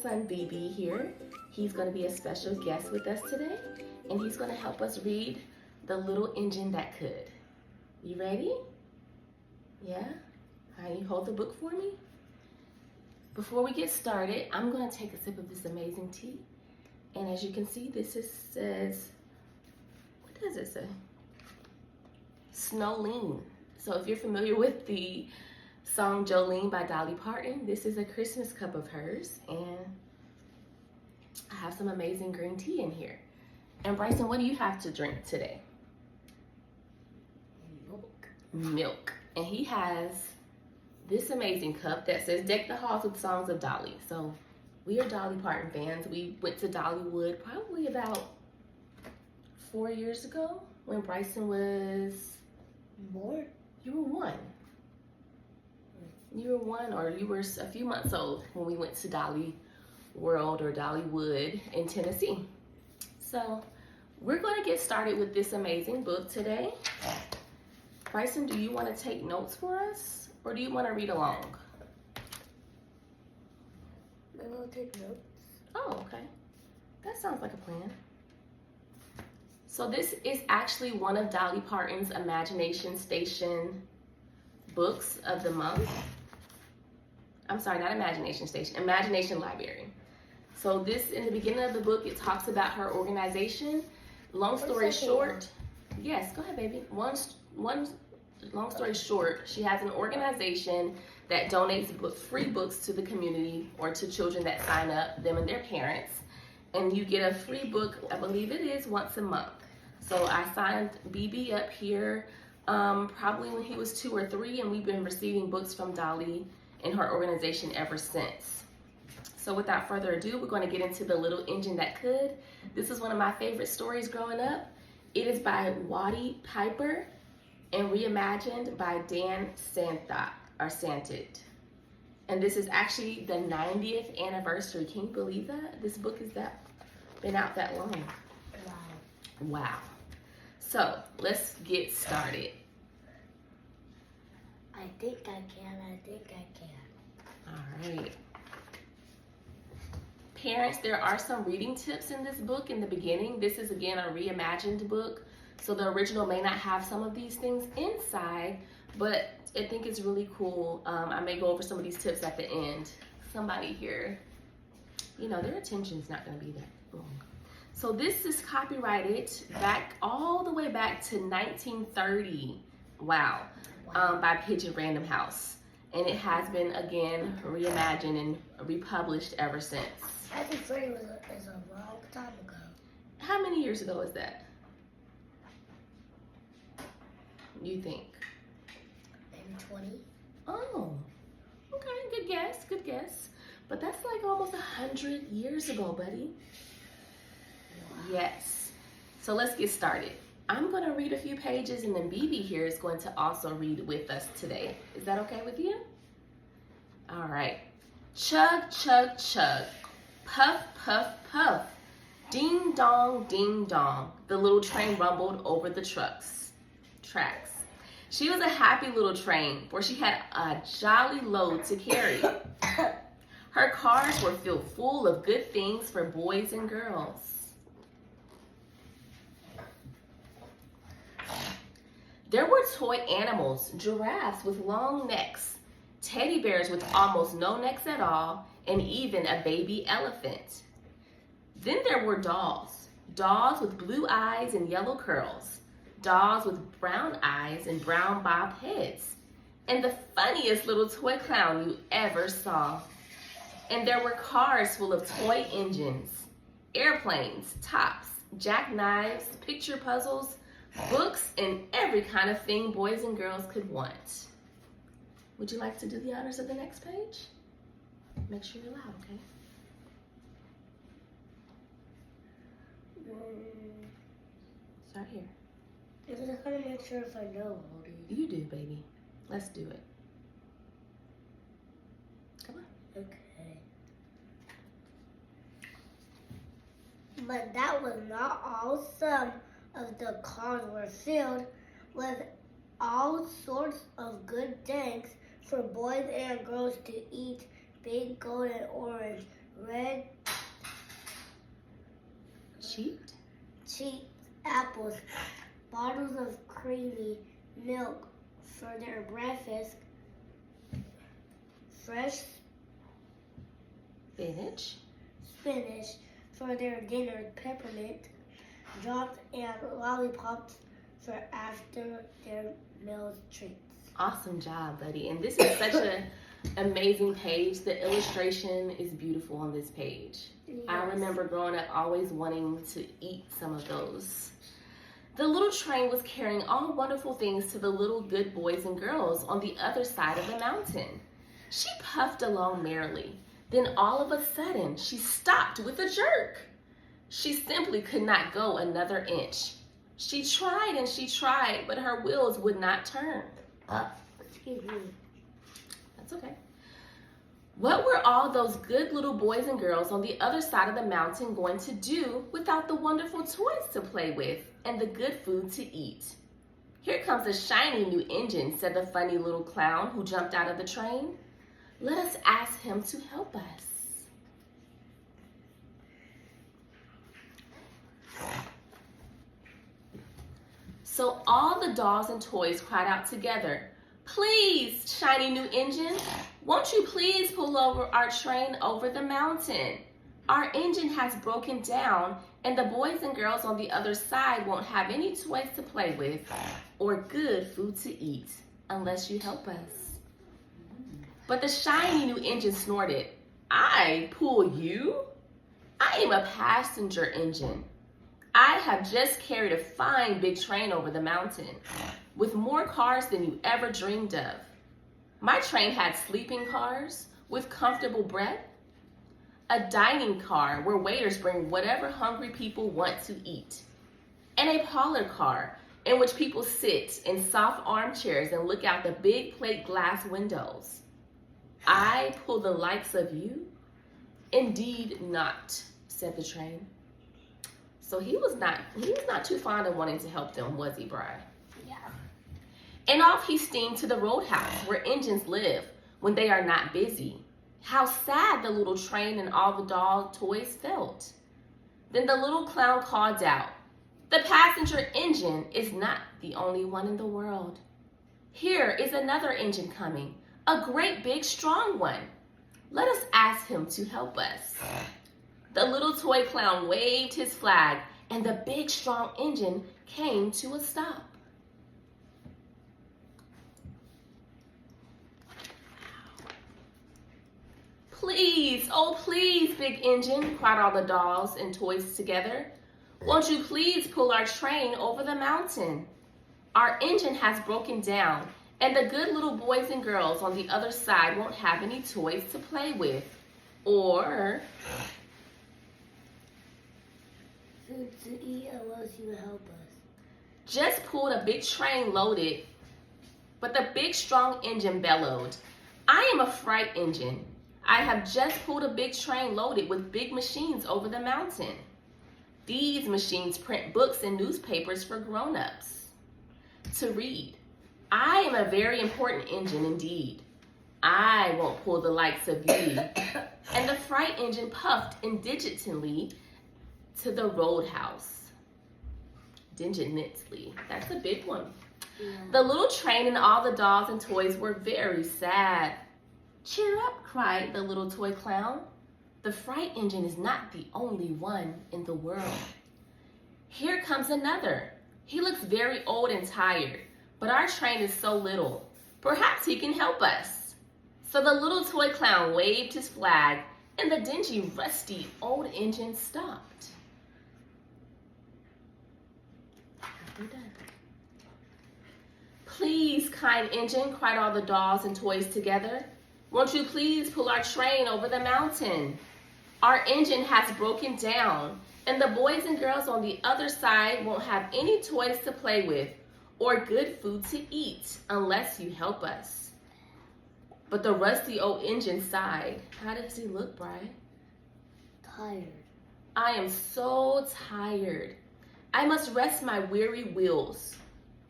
son BB here. He's going to be a special guest with us today, and he's going to help us read The Little Engine That Could. You ready? Yeah? How you hold the book for me? Before we get started, I'm going to take a sip of this amazing tea. And as you can see, says, what does it say? Snowline. So if you're familiar with the song Jolene by Dolly Parton, this is a Christmas cup of hers, and I have some amazing green tea in here. And Bryson, what do you have to drink today? Milk. And he has this amazing cup that says Deck the Halls with Songs of Dolly. So we are Dolly Parton fans. We went to Dollywood probably about 4 years ago when Bryson was more. You were one. You were one, or you were a few months old when we went to Dolly World or Dollywood in Tennessee. So we're going to get started with this amazing book today. Bryson, do you want to take notes for us, or do you want to read along? I will take notes. Oh, okay. That sounds like a plan. So this is actually one of Dolly Parton's Imagination Station books of the month. I'm sorry, not Imagination Station, Imagination Library. So this, in the beginning of the book, it talks about her organization. Long story short, yes, go ahead, baby. Long story short, she has an organization that donates free books to the community or to children that sign up, them and their parents. And you get a free book, I believe it is, once a month. So I signed BB up here probably when he was 2 or 3, and we've been receiving books from Dolly and her organization ever since. So without further ado, we're going to get into The Little Engine That Could. This is one of my favorite stories growing up. It is by Watty Piper and reimagined by Dan Santit. And this is actually the 90th anniversary. Can you believe that? This book has been out that long. Wow. So let's get started. I think I can. All right. Parents, there are some reading tips in this book in the beginning. This is, again, a reimagined book. So the original may not have some of these things inside, but I think it's really cool. I may go over some of these tips at the end. Somebody here, their attention's not going to be that long. So this is copyrighted all the way back to 1930. Wow. By Pigeon Random House. And it has been, again, reimagined and republished ever since. 1930 is a long time ago. How many years ago is that? You think? Maybe 20. Oh, okay, good guess. But that's like almost 100 years ago, buddy. Wow. Yes. So let's get started. I'm going to read a few pages, and then BB here is going to also read with us today. Is that okay with you? All right. Chug, chug, chug. Puff, puff, puff. Ding dong, ding dong. The little train rumbled over the tracks. She was a happy little train, for she had a jolly load to carry. Her cars were filled full of good things for boys and girls. There were toy animals, giraffes with long necks, teddy bears with almost no necks at all, and even a baby elephant. Then there were dolls with blue eyes and yellow curls, dolls with brown eyes and brown bob heads, and the funniest little toy clown you ever saw. And there were cars full of toy engines, airplanes, tops, jackknives, picture puzzles, books, and every kind of thing boys and girls could want. Would you like to do the honors of the next page? Make sure you're loud, okay? Start here. I'm just gonna make sure if I know all these. You do, baby. Let's do it. Come on. Okay. But that was not all. Some of the cars were filled with all sorts of good things for boys and girls to eat. Big golden orange red cheap apples, bottles of creamy milk for their breakfast, fresh spinach for their dinner, peppermint drops, and lollipops for after their meal treats. Awesome job, buddy. And this is such an amazing page. The illustration is beautiful on this page. Yes. I remember growing up always wanting to eat some of those. The little train was carrying all wonderful things to the little good boys and girls on the other side of the mountain. She puffed along merrily. Then all of a sudden, she stopped with a jerk. She simply could not go another inch. She tried and she tried, but her wheels would not turn. Excuse me. That's okay. What were all those good little boys and girls on the other side of the mountain going to do without the wonderful toys to play with and the good food to eat? Here comes a shiny new engine, said the funny little clown who jumped out of the train. Let us ask him to help us. So all the dolls and toys cried out together, "Please, shiny new engine, won't you please pull over our train over the mountain? Our engine has broken down and the boys and girls on the other side won't have any toys to play with or good food to eat unless you help us." But the shiny new engine snorted, "I pull you? I am a passenger engine. I have just carried a fine big train over the mountain with more cars than you ever dreamed of. My train had sleeping cars with comfortable bread, a dining car where waiters bring whatever hungry people want to eat, and a parlor car in which people sit in soft armchairs and look out the big plate glass windows. I pull the likes of you? Indeed not," said the train. So he was not too fond of wanting to help them, was he, Bri? Yeah. And off he steamed to the roadhouse where engines live when they are not busy. How sad the little train and all the doll toys felt. Then the little clown called out, "The passenger engine is not the only one in the world. Here is another engine coming, a great big strong one. Let us ask him to help us." The little toy clown waved his flag and the big strong engine came to a stop. "Please, oh please, big engine," cried all the dolls and toys together. "Won't you please pull our train over the mountain? Our engine has broken down and the good little boys and girls on the other side won't have any toys to play with or food to eat unless you help us." just pulled a big train loaded, but the big strong engine bellowed, "I am a freight engine. I have just pulled a big train loaded with big machines over the mountain. These machines print books and newspapers for grown-ups to read. I am a very important engine indeed. I won't pull the likes of you." And the freight engine puffed indigently to the roadhouse. Digitally. That's a big one. Yeah. The little train and all the dolls and toys were very sad. "Cheer up," cried the little toy clown. "The freight engine is not the only one in the world. Here comes another. He looks very old and tired, but our train is so little. Perhaps he can help us." So the little toy clown waved his flag and the dingy, rusty old engine stopped. We're done. "Please, kind engine," cried all the dolls and toys together. "Won't you please pull our train over the mountain? Our engine has broken down, and the boys and girls on the other side won't have any toys to play with or good food to eat unless you help us." But the rusty old engine sighed. How does he look, Bri? Tired. "I am so tired. I must rest my weary wheels.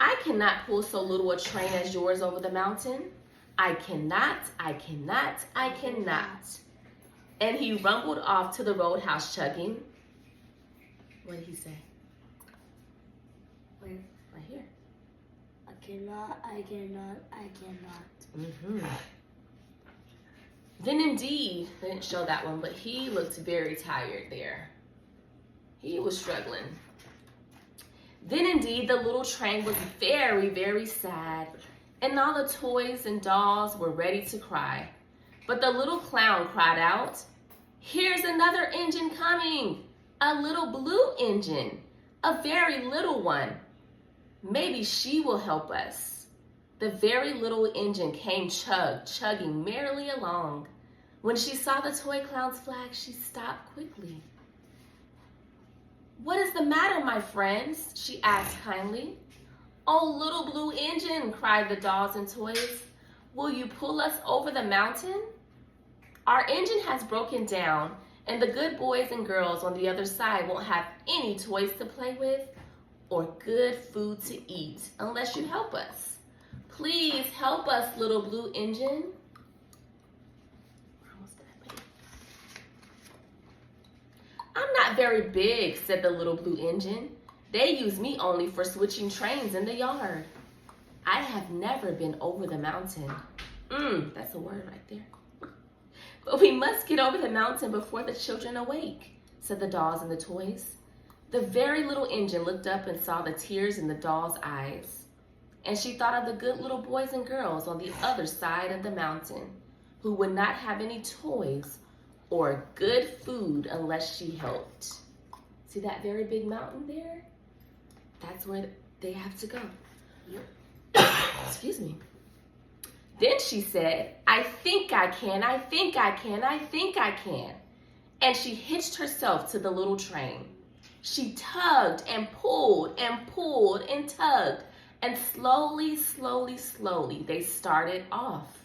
I cannot pull so little a train as yours over the mountain. I cannot. and he rumbled off to the roadhouse chugging. What did he say? Where? Right here. I cannot. Then indeed, they didn't show that one, but he looked very tired there. He was struggling. Then indeed, the little train was very, very sad, and all the toys and dolls were ready to cry. But the little clown cried out, "Here's another engine coming, a little blue engine, a very little one. Maybe she will help us." The very little engine came chugging merrily along. When she saw the toy clown's flag, she stopped quickly. "What is the matter, my friends?" she asked kindly. "Oh, little blue engine," cried the dolls and toys, "will you pull us over the mountain? Our engine has broken down, and the good boys and girls on the other side won't have any toys to play with or good food to eat unless you help us. Please help us, little blue engine." "I'm not very big," said the little blue engine. "They use me only for switching trains in the yard. I have never been over the mountain." That's a word right there. "But we must get over the mountain before the children awake," said the dolls and the toys. The very little engine looked up and saw the tears in the doll's eyes. And she thought of the good little boys and girls on the other side of the mountain who would not have any toys or good food unless she helped. See that very big mountain there? That's where they have to go. Excuse me. Then she said, "I think I can, I think I can, I think I can." And she hitched herself to the little train. She tugged and pulled and pulled and tugged. And slowly, slowly, slowly, they started off.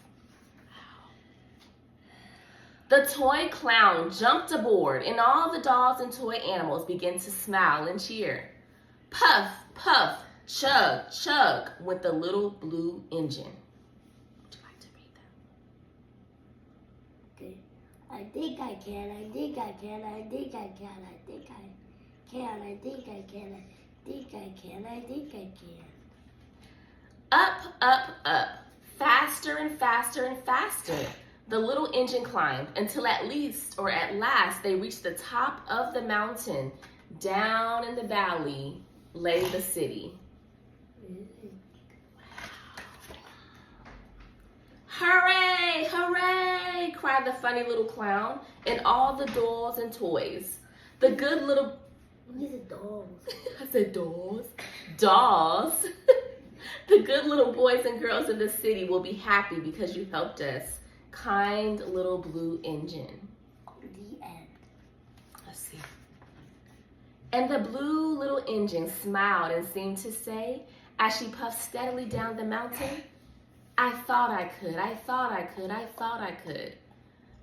The toy clown jumped aboard, and all the dolls and toy animals began to smile and cheer. Puff, puff, chug, chug went the little blue engine. Would you like to read that? Okay. I think I can, I think I can, I think I can, I think I can, I think I can, I think I can, I think I can. Up, up, up, faster and faster and faster. The little engine climbed until at last they reached the top of the mountain. Down in the valley lay the city. "Hooray, hooray," cried the funny little clown and all the dolls and toys. The good little... What is it, dolls? I said dolls. Dolls. The good little boys and girls in the city will be happy because you helped us. Kind little blue engine. The end. Let's see. And the blue little engine smiled and seemed to say, as she puffed steadily down the mountain, "I thought I could, I thought I could, I thought I could.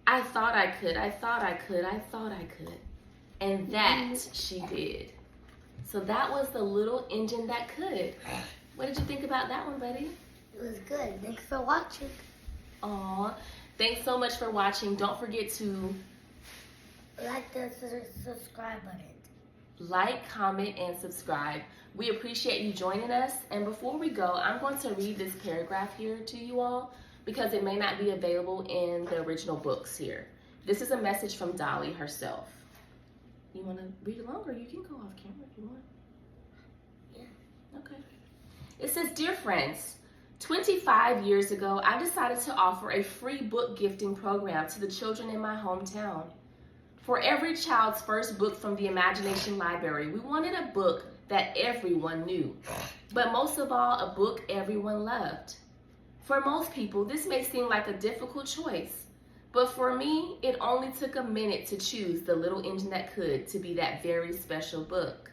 I thought I could, I thought I could, I thought I could." And that she did. So that was the little engine that could. What did you think about that one, buddy? It was good. Thanks for watching. Aw, thanks so much for watching. Don't forget to Like the subscribe button. like, comment, and subscribe. We appreciate you joining us. And before we go, I'm going to read this paragraph here to you all because it may not be available in the original books here. This is a message from Dolly herself. You want to read along, or you can go off camera if you want? Yeah. Okay. It says, "Dear friends, 25 years ago, I decided to offer a free book gifting program to the children in my hometown. For every child's first book from the Imagination Library, we wanted a book that everyone knew, but most of all, a book everyone loved. For most people, this may seem like a difficult choice, but for me, it only took a minute to choose The Little Engine That Could to be that very special book.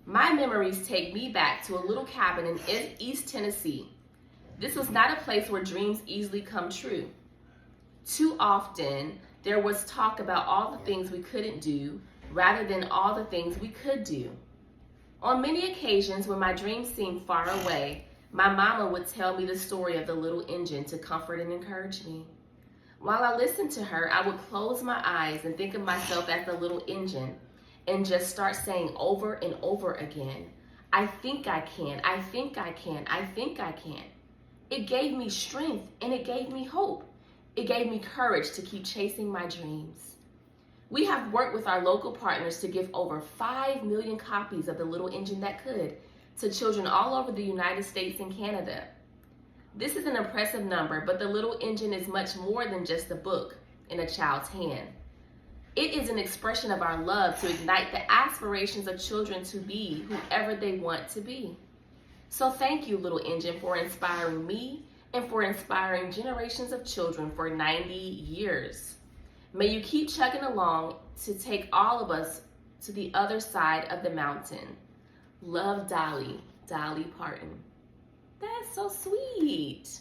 My memories take me back to a little cabin in East Tennessee. This was not a place where dreams easily come true. Too often, there was talk about all the things we couldn't do rather than all the things we could do. On many occasions, when my dreams seemed far away, my mama would tell me the story of the little engine to comfort and encourage me. While I listened to her, I would close my eyes and think of myself as the little engine and just start saying over and over again, I think I can, I think I can, I think I can. It gave me strength and it gave me hope. It gave me courage to keep chasing my dreams. We have worked with our local partners to give over 5 million copies of The Little Engine That Could to children all over the United States and Canada. This is an impressive number, but The Little Engine is much more than just a book in a child's hand. It is an expression of our love to ignite the aspirations of children to be whoever they want to be. So thank you, Little Engine, for inspiring me and for inspiring generations of children for 90 years. May you keep chugging along to take all of us to the other side of the mountain. Love, Dolly, Dolly Parton. That's so sweet.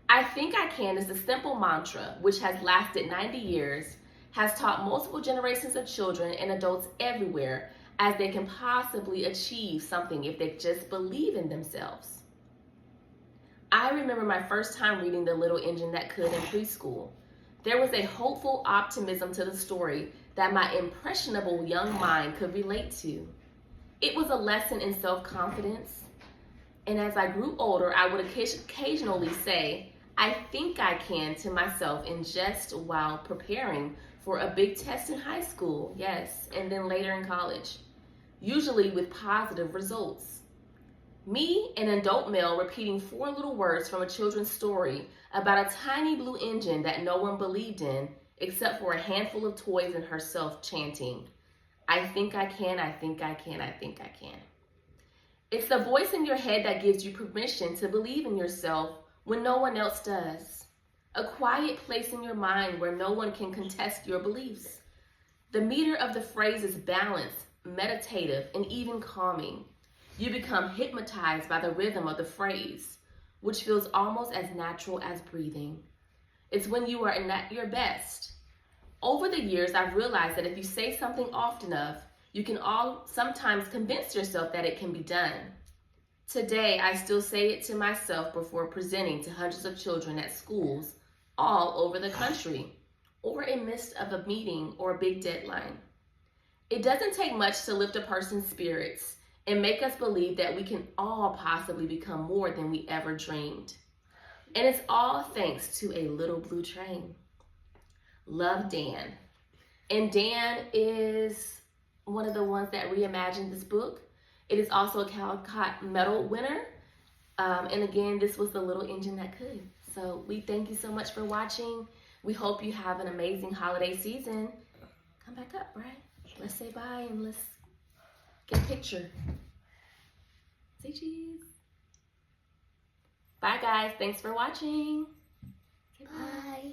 I think I can is the simple mantra, which has lasted 90 years, has taught multiple generations of children and adults everywhere as they can possibly achieve something if they just believe in themselves. I remember my first time reading The Little Engine That Could in preschool. There was a hopeful optimism to the story that my impressionable young mind could relate to. It was a lesson in self-confidence, and as I grew older, I would occasionally say, I think I can to myself in jest while preparing for a big test in high school, yes, and then later in college, usually with positive results. Me, an adult male, repeating 4 little words from a children's story about a tiny blue engine that no one believed in except for a handful of toys and herself chanting, I think I can, I think I can, I think I can. It's the voice in your head that gives you permission to believe in yourself when no one else does. A quiet place in your mind where no one can contest your beliefs. The meter of the phrase is balanced, meditative, and even calming. You become hypnotized by the rhythm of the phrase, which feels almost as natural as breathing. It's when you are at your best. Over the years, I've realized that if you say something often enough, you can sometimes convince yourself that it can be done. Today, I still say it to myself before presenting to hundreds of children at schools all over the country, or in midst of a meeting or a big deadline. It doesn't take much to lift a person's spirits and make us believe that we can all possibly become more than we ever dreamed. And it's all thanks to a little blue train. Love, Dan. And Dan is one of the ones that reimagined this book. It is also a Caldecott Medal winner. And again, this was The Little Engine That Could. So we thank you so much for watching. We hope you have an amazing holiday season. Come back up, right? Let's say bye and let's get a picture. Say cheese. Bye, guys. Thanks for watching. Say bye. Bye.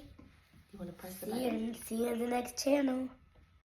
You want to press the button? See you in the next channel.